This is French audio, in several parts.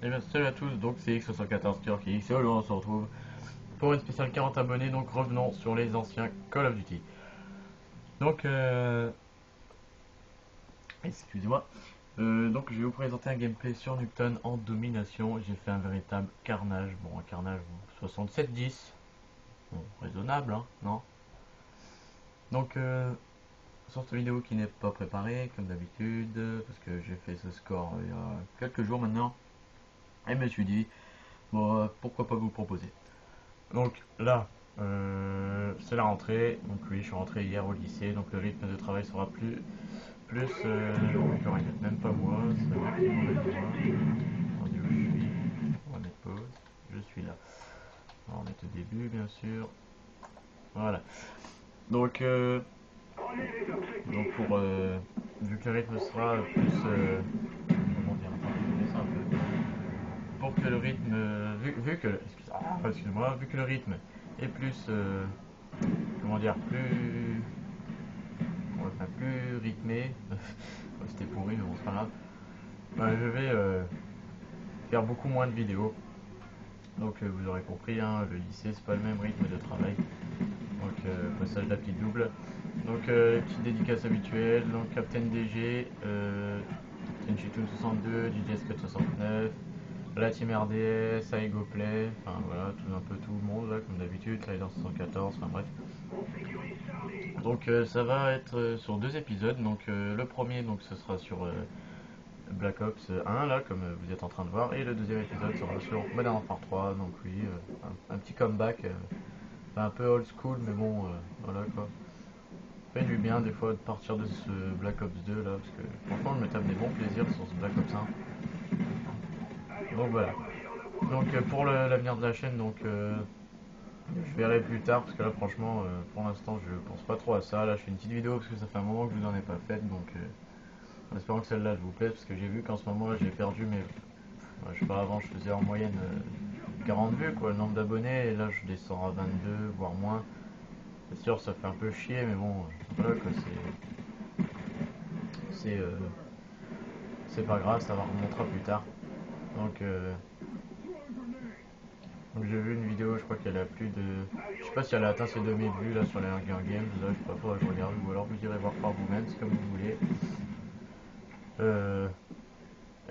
Et bien salut à tous, donc c'est X74 Kirky, et aujourd'hui on se retrouve pour une spéciale 40 abonnés, donc revenons sur les anciens Call of Duty. Donc, excusez-moi, donc je vais vous présenter un gameplay sur Nuketown en domination. J'ai fait un véritable carnage, bon un carnage 67-10, bon, raisonnable hein, non. Donc sur cette vidéo qui n'est pas préparée comme d'habitude, parce que j'ai fait ce score il y a quelques jours maintenant, et je me suis dit, bon pourquoi pas vous proposer. Donc là, c'est la rentrée. Donc oui, je suis rentré hier au lycée. Donc le rythme de travail sera j'aurais même pas moi. Ça va être mon avis, moi. Attendez où je suis. On va mettre pause. Je suis là. On va mettre au début, bien sûr. Voilà. Donc, vu que le rythme sera plus, comment dire, attendez, je vais ça un peu. Pour que le rythme, excusez-moi, vu que le rythme est plus, comment dire, plus rythmé. C'était pourri, mais bon, c'est pas grave. Je vais faire beaucoup moins de vidéos. Donc, vous aurez compris, hein, le lycée, c'est pas le même rythme de travail. Donc, passage d'appli double. Donc, les petites dédicaces habituelles. Donc, Captain DG, Tenchitoon 62, DJ Scott 69, la team RDS, Aigo Play, enfin voilà, tout un peu tout le monde là, comme d'habitude, Slider 74, enfin bref. Donc ça va être sur deux épisodes. Donc le premier, donc ce sera sur Black Ops 1 là, comme vous êtes en train de voir, et le deuxième épisode sera sur Modern Warfare 3. Donc oui, un petit comeback, un peu old school, mais bon, voilà quoi. Fait du bien des fois de partir de ce Black Ops 2 là, parce que franchement je me tape des bons plaisirs sur ce Black Ops 1. Donc voilà. Donc pour l'avenir de la chaîne, donc je verrai plus tard, parce que là franchement pour l'instant je pense pas trop à ça. Là je fais une petite vidéo parce que ça fait un moment que je vous en ai pas fait, donc en espérant que celle-là vous plaise, parce que j'ai vu qu'en ce moment là j'ai perdu mes, je sais pas, avant je faisais en moyenne 40 vues quoi, le nombre d'abonnés, et là je descends à 22 voire moins. C'est sûr ça fait un peu chier, mais bon voilà quoi, c'est c'est pas grave, ça va remontera plus tard. Donc j'ai vu une vidéo, je crois qu'elle a plus de, je sais pas si elle a atteint ses 2000 vues là sur les Hunger Games, là je sais pas, faudrait que je regarde, ou alors vous irez voir par vous-même, c'est comme vous voulez. euh,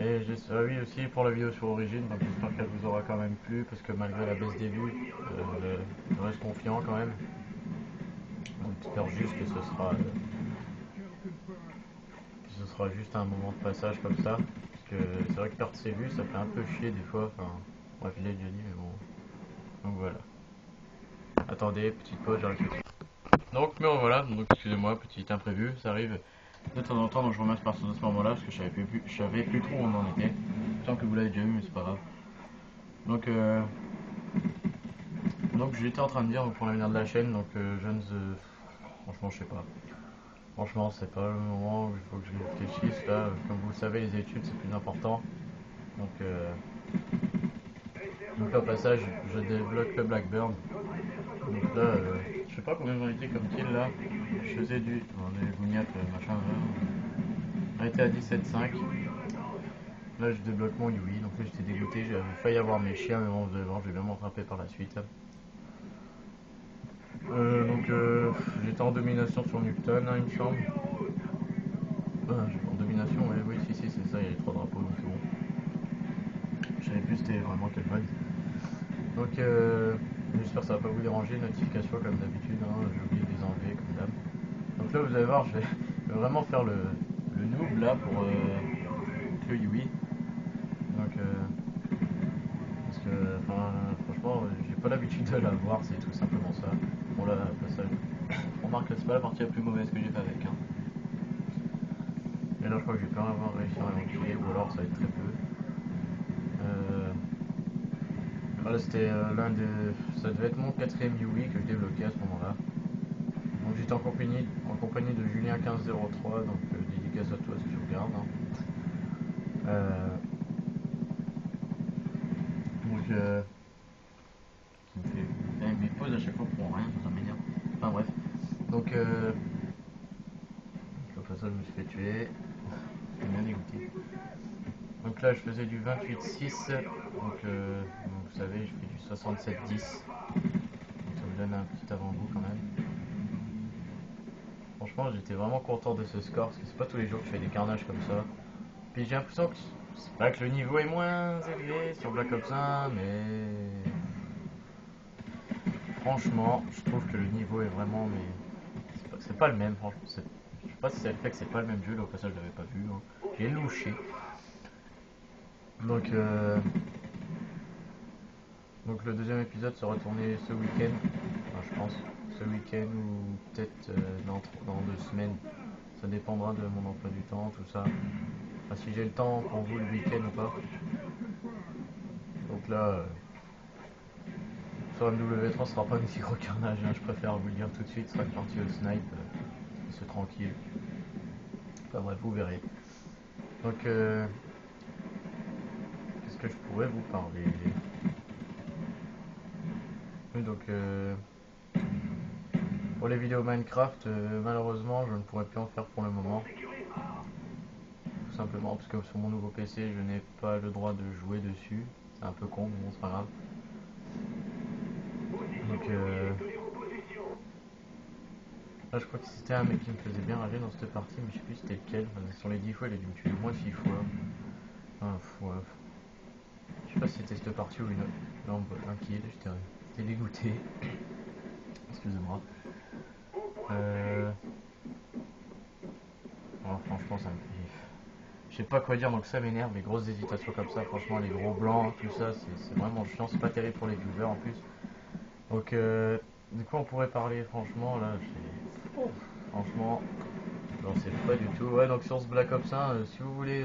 ah oui, aussi pour la vidéo sur Origin, donc j'espère qu'elle vous aura quand même plu, parce que malgré la baisse des vues, je reste confiant quand même. Donc j'espère juste que ce sera juste un moment de passage comme ça, parce que c'est vrai que perdre ses vues ça fait un peu chier des fois, enfin bref je l'ai déjà dit, mais bon. Donc voilà. Attendez, petite pause, j'arrive tout de suite. Donc mais voilà, donc excusez-moi, petit imprévu, ça arrive de temps en temps, donc je remercie par ce moment-là, parce que je savais plus trop où on en était. Je sens que vous l'avez déjà vu, mais c'est pas grave. Donc j'étais en train de dire, donc, pour l'avenir de la chaîne, donc jeunes, franchement je sais pas. Franchement c'est pas le moment où il faut que je réfléchisse là. Comme vous le savez, les études c'est plus important. Donc là au passage je débloque le Blackburn. Donc là je sais pas combien j'en étais comme kill là. Je faisais du. On est Gouniat machin là. On était à 17,5. Là je débloque mon Yui, donc là j'étais dégoûté, j'avais failli avoir mes chiens, mais bon devant, je vais bien m'en rattraper par la suite. J'étais en domination sur Nuketown, hein, il me semble. En domination, ouais, oui, si, c'est ça, il y a les trois drapeaux, donc c'est bon. Je savais plus c'était vraiment quel mode. Donc j'espère que ça va pas vous déranger, notification comme d'habitude, hein, j'ai oublié de les enlever comme d'hab. Donc là vous allez voir, je vais vraiment faire le noob là pour le Yui. Donc parce que franchement j'ai pas l'habitude de la voir, c'est tout simplement ça. Bon là, passage. On remarque que c'est pas la partie la plus mauvaise que j'ai fait avec. Hein. Et là je crois que je vais pas avoir réussi à l'enculer, ou alors ça va être très peu. Voilà, c'était ça devait être mon quatrième Yui que je débloquais à ce moment-là. Donc j'étais en compagnie de Julien 1503, donc dédicace à toi si tu regardes. Hein. Euh, donc qui me fait mes pauses à chaque fois pour rien, ça m'énerve. Enfin bref. Donc au passage je me suis fait tuer. Je suis bien dégoûté. Donc Donc là je faisais du 28-6, donc vous savez je fais du 67-10. Donc ça vous donne un petit avant-goût quand même. Franchement j'étais vraiment content de ce score parce que c'est pas tous les jours que je fais des carnages comme ça. Puis j'ai l'impression que c'est pas que le niveau est moins élevé sur Black Ops 1, mais franchement je trouve que le niveau est vraiment, mais c'est pas le même. Franchement, je sais pas si c'est le fait que c'est pas le même jeu, là au passage je l'avais pas vu, hein. J'ai louché. Donc donc le deuxième épisode sera tourné ce week-end, enfin, je pense, ce week-end ou peut-être dans 2 semaines. Ça dépendra de mon emploi du temps, tout ça. Enfin, si j'ai le temps pour vous le week-end ou pas. Donc là, sur MW3, ce sera pas un petit gros carnage, hein, je préfère vous le dire tout de suite, ce sera une partie au snipe, c'est tranquille. Enfin bref, vous verrez. Donc, qu'est-ce que je pourrais vous parler? Donc, pour les vidéos Minecraft, malheureusement, je ne pourrais plus en faire pour le moment. Tout simplement parce que sur mon nouveau PC, je n'ai pas le droit de jouer dessus. C'est un peu con, mais bon, c'est pas grave. Donc, là, je crois que c'était un mec qui me faisait bien rager dans cette partie, mais je sais plus c'était lequel. Enfin, sur les 10 fois, il a dû me tuer au moins 6 fois. Enfin, ouais. Je sais pas si c'était cette partie ou une autre. Là, on me voit un kill, j'étais dégoûté. Excusez-moi. Oh, franchement, ça me fait. Je sais pas quoi dire, donc ça m'énerve. Les grosses hésitations comme ça, franchement, les gros blancs, tout ça, c'est vraiment chiant. C'est pas terrible pour les viewers en plus. Donc, de quoi on pourrait parler, franchement, là, franchement, j'en sais pas du tout. Ouais, donc sur ce Black Ops 1, si vous voulez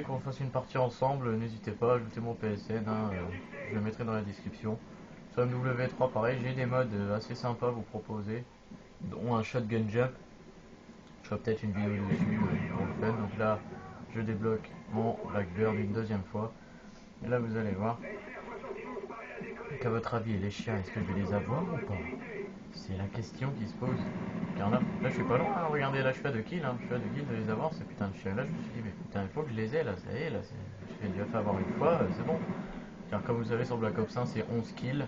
qu'on fasse une partie ensemble, n'hésitez pas, ajoutez mon PSN, hein, je le mettrai dans la description. Sur MW3, pareil, j'ai des modes assez sympas à vous proposer, dont un shotgun jump. Je ferai peut-être une vidéo dessus pour le fun. Donc là, je débloque mon Blackbird une deuxième fois. Et là, vous allez voir qu'à votre avis, les chiens, est-ce que je vais les avoir ou pas? C'est la question qui se pose. Car là, je suis pas loin, hein. Regardez, là je suis à 2 kills, hein. Je suis à 2 kills de les avoir, ces putains de chiens. Là, je me suis dit, mais putain, il faut que je les ai, là, ça y est, là, je l'ai déjà fait avoir une fois, c'est bon. Car comme vous savez, sur Black Ops 1, c'est 11 kills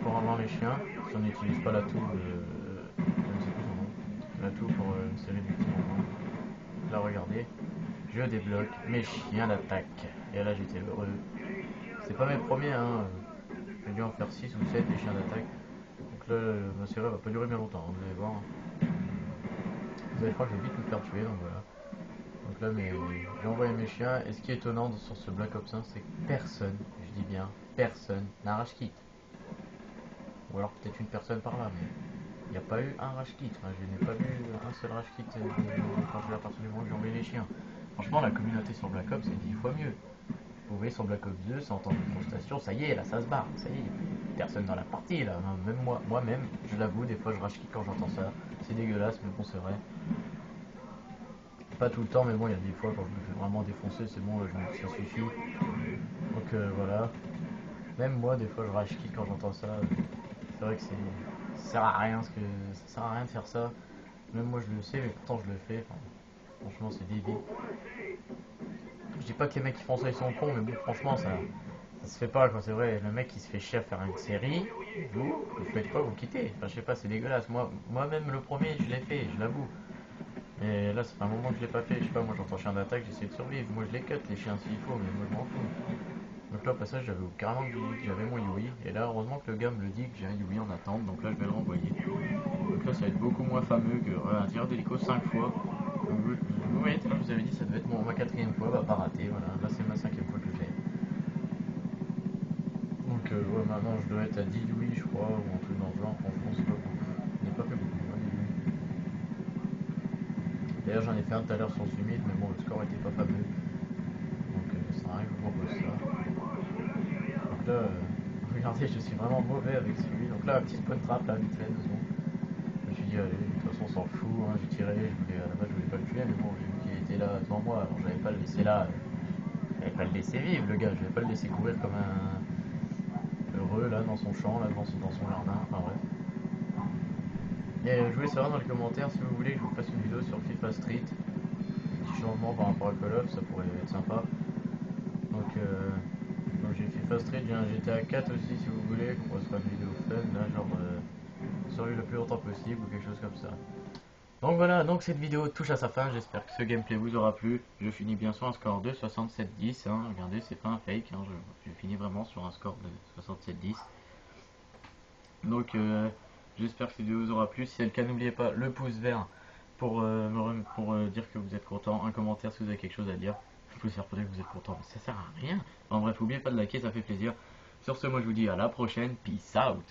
pour avoir les chiens. Si on n'utilise pas l'atout, je ne sais plus son nom, l'atout pour une série de petits moments. Là, regardez, je débloque mes chiens d'attaque. Et là, j'étais heureux. C'est pas mes premiers, hein. J'ai dû en faire 6 ou 7 des chiens d'attaque. Donc là, ma série va pas durer bien longtemps, hein, vous allez voir. Vous allez voir que je vais vite me faire tuer, donc voilà. Donc là, j'ai envoyé mes chiens. Et ce qui est étonnant sur ce Black Ops 1, c'est que personne, je dis bien personne, n'arrache kit. Ou alors peut-être une personne par là, mais il n'y a pas eu un rush kit. Enfin, je n'ai pas vu un seul rush kit quand je l'ai à partir du moment où j'ai envoyé les chiens. Franchement, la communauté sur Black Ops c'est 10 fois mieux. Vous voyez, sur Black Ops 2, c'est en temps de frustration, ça y est, là ça se barre, ça y est, personne dans la partie là. Même moi-même, je l'avoue, des fois je rush kit quand j'entends ça. C'est dégueulasse, mais bon, c'est vrai. Pas tout le temps, mais bon, il y a des fois quand je me fais vraiment défoncer, c'est bon, je me dis ça suffit. Donc voilà. Même moi, des fois, je rage quitte quand j'entends ça. C'est vrai que ça sert à rien, parce que ça sert à rien de faire ça. Même moi, je le sais, mais pourtant je le fais. Enfin, franchement, c'est débile. Je dis pas que les mecs qui font ça, ils sont cons, mais bon, franchement, ça se fait pas, quoi. C'est vrai, le mec qui se fait chier à faire une série, vous faites quoi, vous quittez. Enfin, je sais pas, c'est dégueulasse. Moi-même, le premier, je l'ai fait, je l'avoue. Et là, c'est pas un moment que je l'ai pas fait. Je sais pas, moi, j'entends chien d'attaque, j'essaie de survivre. Moi, je les cut, les chiens, s'il faut, mais moi, je m'en fous. Donc là, au passage, j'avais carrément dit que j'avais mon Yui. Et là, heureusement que le gars me le dit que j'ai un Yui en attente. Donc là, je vais le renvoyer. Donc là, ça va être beaucoup moins fameux que un tir d'hélico 5 fois. Vous voyez, tout à l'heure, je vous avais dit, ça devait être ma 4ème fois. Bah, pas raté. Voilà, là, c'est ma 5ème fois que je l'ai. Donc, ouais, maintenant, je dois être à 10 Yui, je crois, ou un truc dans le genre. Franchement, c'est pas beaucoup. Je n'ai pas fait beaucoup, hein, 10 Yui. D'ailleurs, j'en ai fait un tout à l'heure sur Summit, mais bon, le score était pas fameux. Donc, ça sert à rien que je vous propose ça. Donc là, regardez, je suis vraiment mauvais avec celui. Donc là, un petit spawn trap, là, vite fait, 2 secondes. Je me suis dit, allez, de toute façon, on s'en fout, hein, j'ai tiré, à la base, je voulais pas le tuer, mais bon, j'ai vu qu'il était là devant moi, alors j'avais pas le laisser là, j'avais pas le laisser vivre, le gars, je vais pas le laisser courir comme un heureux, là, dans son champ, là, dans son jardin, enfin bref. Et je voulais savoir dans les commentaires si vous voulez que je vous fasse une vidéo sur FIFA Street. changement par rapport à Call of, ça pourrait être sympa. Donc j'ai fait Fast Trade, j'ai un GTA 4 aussi si vous voulez, qu'on se fera une vidéo fun, là genre survivre le plus longtemps possible ou quelque chose comme ça. Donc voilà, donc cette vidéo touche à sa fin, j'espère que ce gameplay vous aura plu. Je finis bien sur un score de 67-10, hein. Regardez, c'est pas un fake, hein. Je finis vraiment sur un score de 67-10. Donc j'espère que cette vidéo vous aura plu, si c'est le cas n'oubliez pas le pouce vert pour dire que vous êtes content, un commentaire si vous avez quelque chose à dire. Je peux faire pour dire que vous êtes content, mais ça sert à rien. En bref, n'oubliez pas de liker, ça fait plaisir. Sur ce, moi je vous dis à la prochaine, peace out.